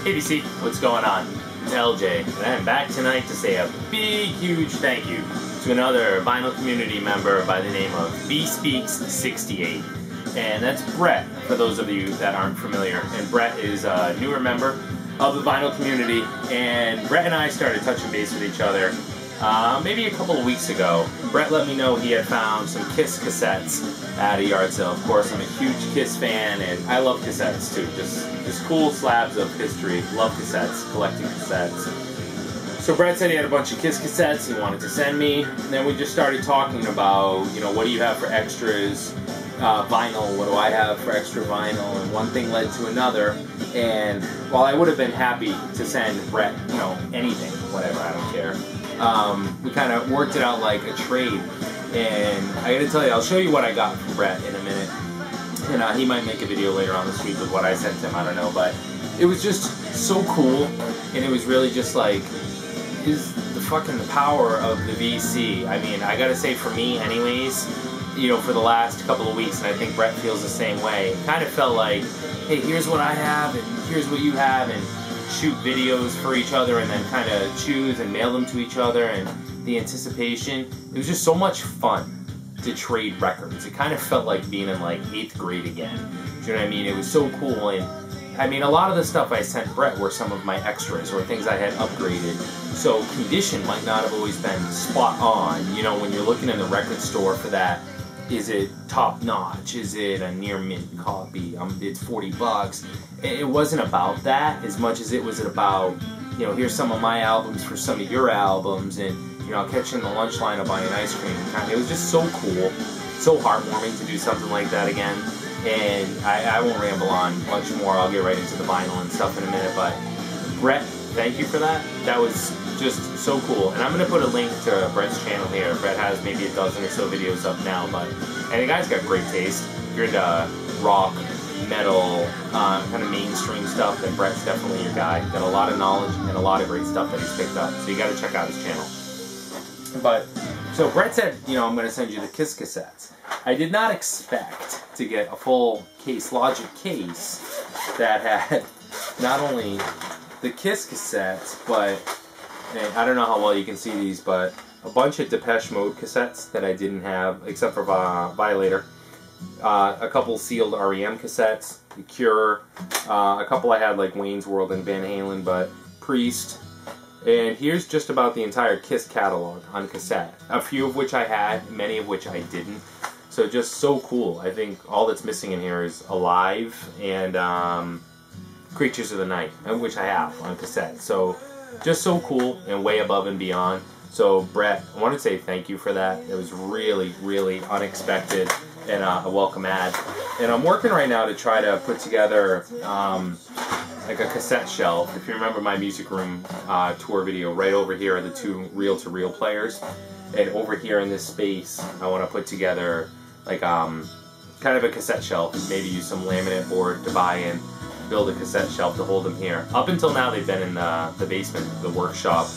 Hey BC, what's going on? It's LJ, and I'm back tonight to say a big, huge thank you to another vinyl community member by the name of BSpeaks68. And that's Bret, for those of you that aren't familiar. And Bret is a newer member of the vinyl community, and Bret and I started touching base with each other maybe a couple of weeks ago. Bret let me know he had found some Kiss cassettes at a yard sale. Of course, I'm a huge Kiss fan, and I love cassettes too. Just cool slabs of history. Love cassettes, collecting cassettes. So Bret said he had a bunch of Kiss cassettes he wanted to send me, and then we just started talking about, you know, what do you have for extras? Vinyl, what do I have for extra vinyl? And one thing led to another, and while I would have been happy to send Bret, you know, anything, whatever, I don't care. We kind of worked it out like a trade, and I gotta tell you, I'll show you what I got from Bret in a minute, and he might make a video later on this week with what I sent him, I don't know, but it was just so cool, and it was really just like, is the fucking power of the VC. I mean, I gotta say, for me anyways, you know, for the last couple of weeks, and I think Bret feels the same way, it kind of felt like, hey, here's what I have, and here's what you have, and shoot videos for each other, and then kind of choose and mail them to each other, and the anticipation. It was just so much fun to trade records. It kind of felt like being in like 8th grade again. Do you know what I mean? It was so cool, and I mean, a lot of the stuff I sent Bret were some of my extras or things I had upgraded, so condition might not have always been spot on. You know, when you're looking in the record store for that, is it top notch? Is it a near mint copy? It's 40 bucks. It wasn't about that as much as it was about, you know, here's some of my albums for some of your albums, and, you know, I'll catch you in the lunch line, I'll buy you an ice cream. It was just so cool, so heartwarming to do something like that again. And I won't ramble on much more. I'll get right into the vinyl and stuff in a minute, but Bret, thank you for that. That was just so cool. And I'm going to put a link to Bret's channel here. Bret has maybe a dozen or so videos up now, but, and the guy's got great taste. If you're into rock, metal, kind of mainstream stuff, then Bret's definitely your guy. Got a lot of knowledge and a lot of great stuff that he's picked up, so you got to check out his channel. But, so Bret said, you know, I'm going to send you the Kiss cassettes. I did not expect to get a full Logic case that had not only the Kiss cassettes, but, and I don't know how well you can see these, but a bunch of Depeche Mode cassettes that I didn't have, except for Violator. A couple sealed REM cassettes, The Cure. A couple I had like Wayne's World and Van Halen, but Priest. And here's just about the entire Kiss catalog on cassette. A few of which I had, many of which I didn't. So just so cool. I think all that's missing in here is Alive and Creatures of the Night, which I have on cassette. So just so cool and way above and beyond. So Bret, I want to say thank you for that. It was really, really unexpected and a welcome ad. And I'm working right now to try to put together like a cassette shelf. If you remember my music room tour video, right over here are the two reel-to-reel players. And over here in this space, I want to put together like kind of a cassette shelf, maybe use some laminate board to buy in, build a cassette shelf to hold them here. Up until now, they've been in the basement, the workshop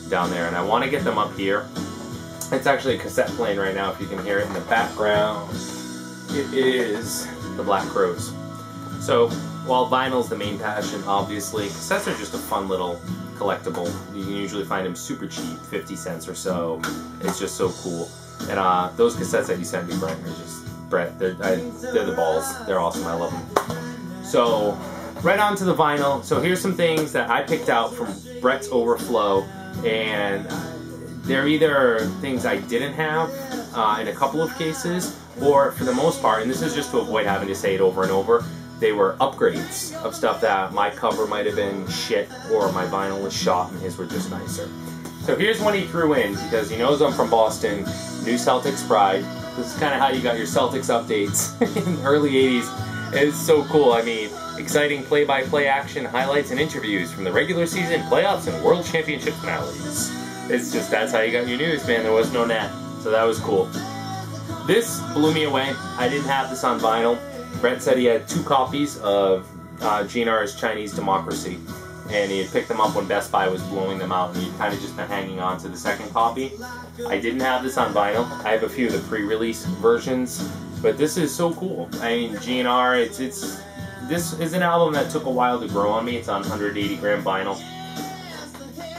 down there, and I want to get them up here. It's actually a cassette playing right now, if you can hear it in the background. It is the Black Crowes. So, while vinyl's the main passion, obviously, cassettes are just a fun little collectible. You can usually find them super cheap, 50 cents or so. It's just so cool. And those cassettes that you sent me, Bret, are just, Bret, they're the balls. They're awesome. I love them. So, right on to the vinyl. So here's some things that I picked out from Bret's overflow, and they're either things I didn't have in a couple of cases, or for the most part, and this is just to avoid having to say it over and over, they were upgrades of stuff that my cover might have been shit, or my vinyl was shot and his were just nicer. So here's one he threw in, because he knows I'm from Boston, New Celtics Pride. This is kind of how you got your Celtics updates in the early 80s. It's so cool. I mean, exciting play-by-play action, highlights, and interviews from the regular season, playoffs, and World Championship finales. It's just, that's how you got your news, man. There was no net. So that was cool. This blew me away. I didn't have this on vinyl. Bret said he had 2 copies of GNR's Chinese Democracy, and he had picked them up when Best Buy was blowing them out, and he'd kind of just been hanging on to the second copy. I didn't have this on vinyl. I have a few of the pre-release versions, but this is so cool. I mean, GNR, it's this is an album that took a while to grow on me. It's on 180 gram vinyl.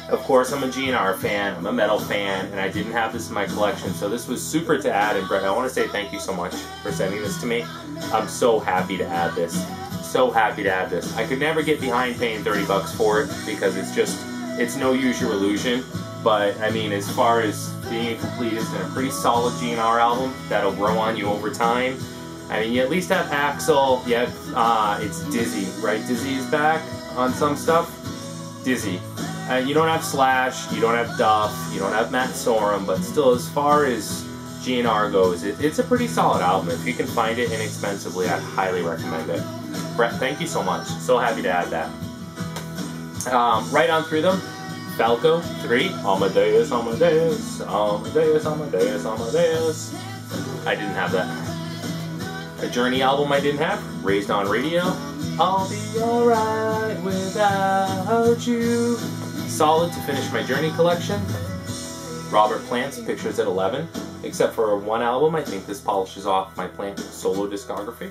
Of course, I'm a GNR fan, I'm a metal fan, and I didn't have this in my collection, so this was super to add. And Bret, I want to say thank you so much for sending this to me. I'm so happy to add this. So happy to add this. I could never get behind paying 30 bucks for it because it's no use your illusion. But I mean, as far as being a completist and a pretty solid GNR album that'll grow on you over time, I mean, you at least have Axl, you have, it's Dizzy, right? Dizzy is back on some stuff. Dizzy. You don't have Slash, you don't have Duff, you don't have Matt Sorum, but still, as far as GNR goes, it's a pretty solid album. If you can find it inexpensively, I'd highly recommend it. Bret, thank you so much. So happy to add that. Right on through them. Falco 3, Amadeus, Amadeus, Amadeus, Amadeus, Amadeus. I didn't have that. A Journey album I didn't have, Raised on Radio. I'll be alright without you. Solid to finish my Journey collection. Robert Plant's Pictures at 11. Except for one album, I think this polishes off my Plant solo discography.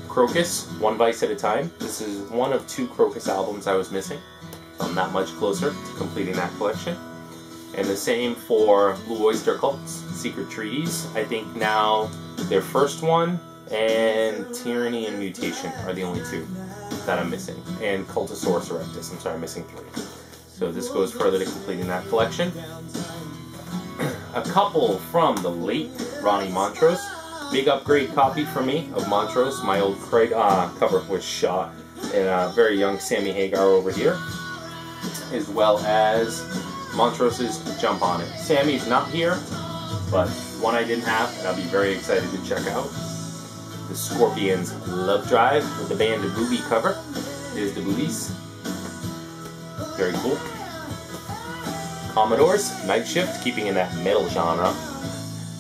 Crocus, One Vice at a Time. This is one of 2 Crocus albums I was missing. So I'm not much closer to completing that collection. And the same for Blue Oyster Cult's Secret Treaties. I think now their first one and Tyranny and Mutation are the only 2 that I'm missing. And Cultosaurus Erectus, I'm sorry, I'm missing 3. So this goes further to completing that collection. A couple from the late Ronnie Montrose. Big upgrade copy for me of Montrose. My old Craig cover was shot. And a very young Sammy Hagar over here. As well as Montrose's Jump On It. Sammy's not here, but one I didn't have, and I'll be very excited to check out. The Scorpions Love Drive with the band of Booby cover. There's the Boobies. Very cool. Commodores, Night Shift, keeping in that metal genre.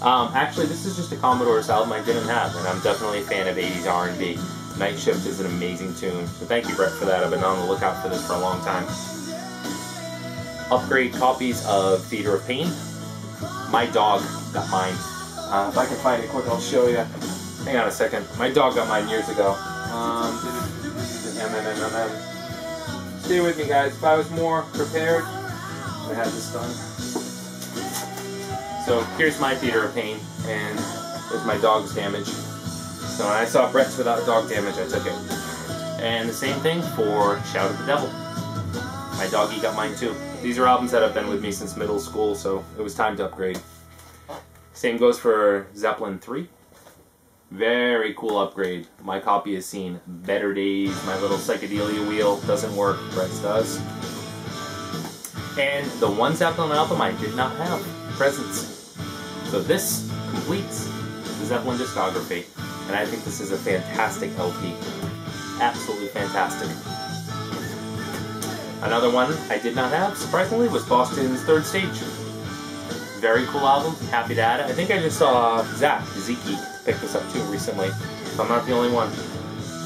Actually, this is just a Commodores album I didn't have, and I'm definitely a fan of 80s R&B. Night Shift is an amazing tune. So thank you, Bret, for that. I've been on the lookout for this for a long time. Upgrade copies of Theater of Pain. My dog got mine. If I can find it quick, I'll show you. Hang on a second. My dog got mine years ago. This is an MMMMM. Stay with me, guys. If I was more prepared, I had this done. So here's my Theater of Pain, and there's my dog's damage. So when I saw Bret's without dog damage, I took it. And the same thing for Shout at the Devil. My doggy got mine too. These are albums that have been with me since middle school, so it was time to upgrade. Same goes for Zeppelin 3. Very cool upgrade. My copy has seen better days. My little psychedelia wheel doesn't work, Bret's does. And the one Zeppelin album I did not have, Presence. So this completes the Zeppelin discography, and I think this is a fantastic LP. Absolutely fantastic. Another one I did not have, surprisingly, was Boston's Third Stage. Very cool album, happy to add it. I think I just saw Zeke pick this up too recently, so I'm not the only one.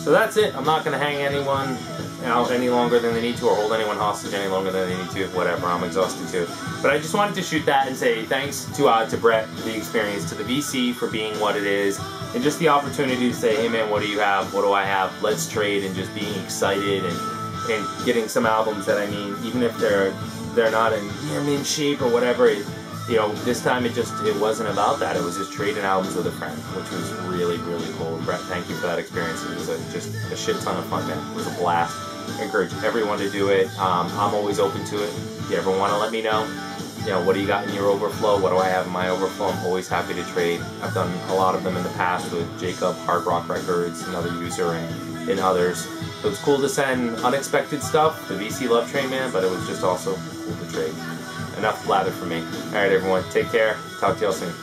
So that's it. I'm not going to hang anyone out any longer than they need to, or hold anyone hostage any longer than they need to. Whatever, I'm exhausted too. But I just wanted to shoot that and say thanks to Bret, the experience, to the VC for being what it is, and just the opportunity to say, hey man, what do you have? What do I have? Let's trade, and just being excited and getting some albums that, I mean, even if they're not in shape or whatever, you know, this time it wasn't about that. It was just trading albums with a friend, which was really, really cool. And Bret, thank you for that experience. It was just a shit ton of fun, man. It was a blast. I encourage everyone to do it. I'm always open to it. If you ever want to let me know, you know, what do you got in your overflow? What do I have in my overflow? I'm always happy to trade. I've done a lot of them in the past with Jacob, Hard Rock Records, another user, and others. So it's cool to send unexpected stuff, the VC Love Train, man, but it was just also cool to trade. Enough blather for me. Alright everyone, take care. Talk to y'all soon.